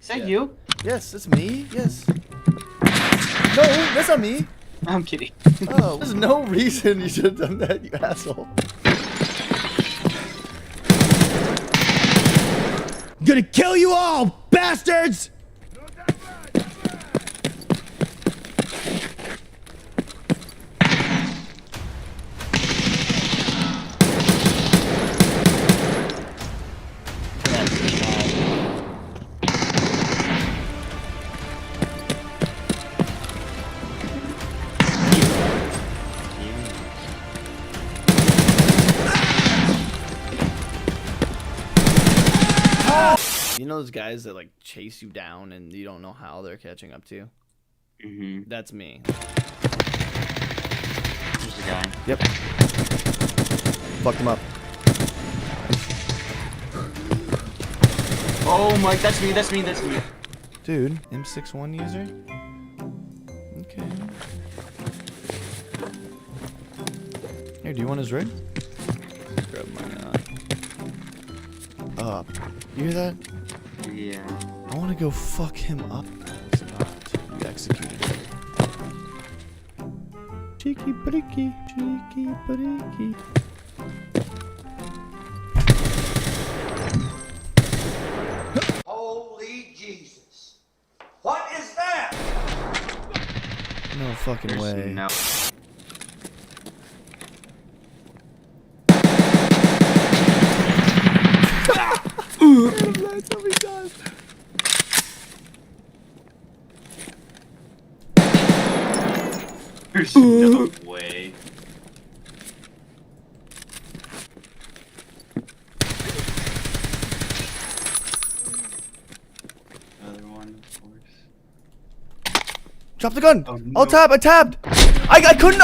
that you? Yes, it's me. Yes. No, that's not me. I'm kidding. Oh, there's no reason you should have done that, you asshole. I'm gonna kill you all, bastards! You know those guys that like chase you down and you don't know how they're catching up to you? Mm-hmm. That's me. There's the guy. Yep. Fucked him up. Oh my, that's me, that's me, that's me. Dude, M61 user? Okay. Here, do you want his rig? Grab mine. You hear that? Yeah. I want to go fuck him up. It's not. You executed him. Cheeky breaky, cheeky breaky. Holy Jesus. What is that? No fucking There's way. no. That's what he does. There's no way. Another one, of course. Drop the gun. Oh, I'll no. tab. I tabbed. I couldn't.